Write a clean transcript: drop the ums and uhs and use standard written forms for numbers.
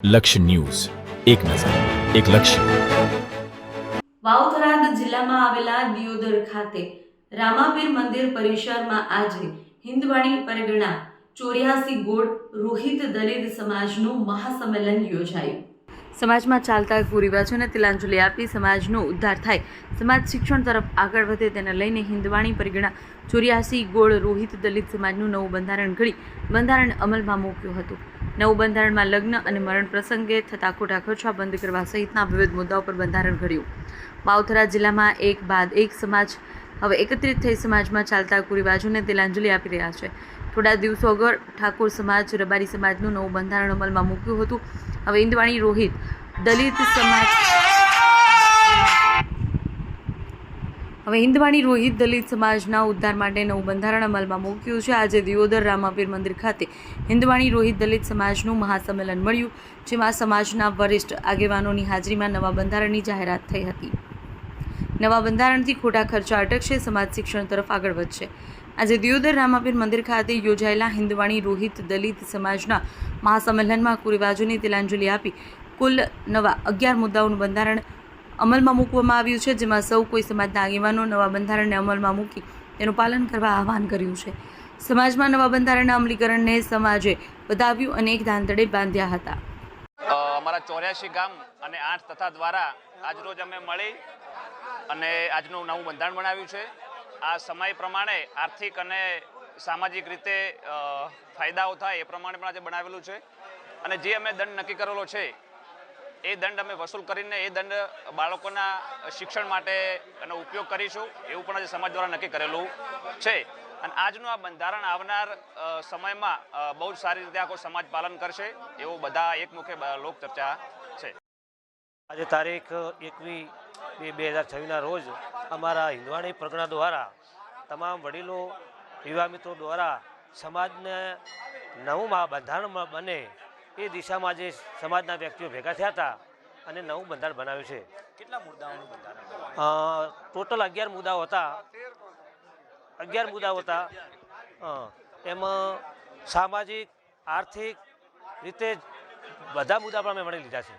લક્ષ્ય ન્યૂઝ, એક નજર, એક લક્ષ્ય. વાવ-થરાદ જિલ્લામાં આવેલા દિયોદર ખાતે રામાપીર મંદિર પરિસરમાં આજે હિન્દવાણી પરગણા 84 ગોળ રોહિત દલિત સમાજનું મહાસંમેલન યોજાયું. સમાજમાં ચાલતા કુરિવાજોને તિલાંજલિ આપી સમાજનો ઉદ્ધાર થાય, સમાજ શિક્ષણ તરફ આગળ વધે તેને લઈને હિન્દવાણી પરગણા 84 ગોળ રોહિત દલિત સમાજનું નવું બંધારણ ઘડી બંધારણ અમલમાં મૂક્યું હતું. નવું બંધારણમાં લગ્ન અને મરણ પ્રસંગે થતા ખોટા ખર્ચા બંધ કરવા સહિતના વિવિધ મુદ્દાઓ પર બંધારણ ઘડ્યું. વાવ-થરાદ જિલ્લામાં એક બાદ એક સમાજ હવે એકત્રિત થઈ સમાજમાં ચાલતા કુરિવાજોને તિલાંજલિ આપી રહ્યા છે. થોડા દિવસો અગાઉ ઠાકોર સમાજ, રબારી સમાજનું નવું બંધારણ અમલમાં મૂક્યું હતું. હવે હિન્દવાણી રોહિત દલિત સમાજના ઉદ્ધાર માટે નવું બંધારણ અમલમાં મૂક્યું છે. આજે દિયોદર રામાપીર મંદિર ખાતે હિન્દવાણી રોહિત દલિત સમાજનું મહાસંમેલન મળ્યું, જેમાં સમાજના વરિષ્ઠ આગેવાનોની હાજરીમાં નવા બંધારણની જાહેરાત થઈ હતી. નવા બંધારણથી ખોટા ખર્ચા અટકશે, સમાજ શિક્ષણ તરફ આગળ વધશે. આજે દિયોદર રામાપીર મંદિર ખાતે યોજાયેલા હિન્દવાણી રોહિત દલિત સમાજના મહાસંમેલનમાં કુરિવાજોને તિલાંજલિ આપી કુલ નવા 11 મુદ્દાઓનું બંધારણ અમલમાં મૂકવામાં આવ્યું છે, જેમાં સૌ કોઈ સમાજના આગેવાનો નવા બંધારણને અમલમાં મૂકી તેનું પાલન કરવા આહવાન કર્યું છે. સમાજમાં નવા બંધારણના અમલીકરણને સમાજે વધાવ્યું અને એક ધાંધળે બાંધ્યા હતા. અમારા 84 ગામ અને 8 તથા દ્વારા આજરોજ અમે મળી અને આજનું નવું બંધારણ બનાવ્યું છે. આ સમય પ્રમાણે આર્થિક અને સામાજિક રીતે ફાયદાઓ થાય એ પ્રમાણે પણ આજે બનાવેલું છે. અને જે અમે દંડ નક્કી કરેલો છે એ દંડ અમે વસૂલ કરીને એ દંડ બાળકોના શિક્ષણ માટે એનો ઉપયોગ કરીશું, એવું પણ આજે સમાજ દ્વારા નક્કી કરેલું છે. અને આજનું આ બંધારણ આવનાર સમયમાં બહુ જ સારી રીતે આખો સમાજ પાલન કરશે એવું બધા એકમુખે લોકચર્ચા છે. આજે તારીખ 21/2/2026ના રોજ અમારા હિન્દવાણી પરગણા દ્વારા તમામ વડીલો, યુવા મિત્રો દ્વારા સમાજને નવું બંધારણ બને એ દિશામાં જે સમાજના વ્યક્તિઓ ભેગા થયા હતા અને નવું બંધારણ બનાવ્યું છે. કેટલા મુદ્દાઓનું બંધારણ? ટોટલ 11 મુદ્દાઓ હતા. 11 મુદ્દાઓ હતા. એમાં સામાજિક, આર્થિક રીતે બધા મુદ્દા પણ અમે વણી લીધા છે.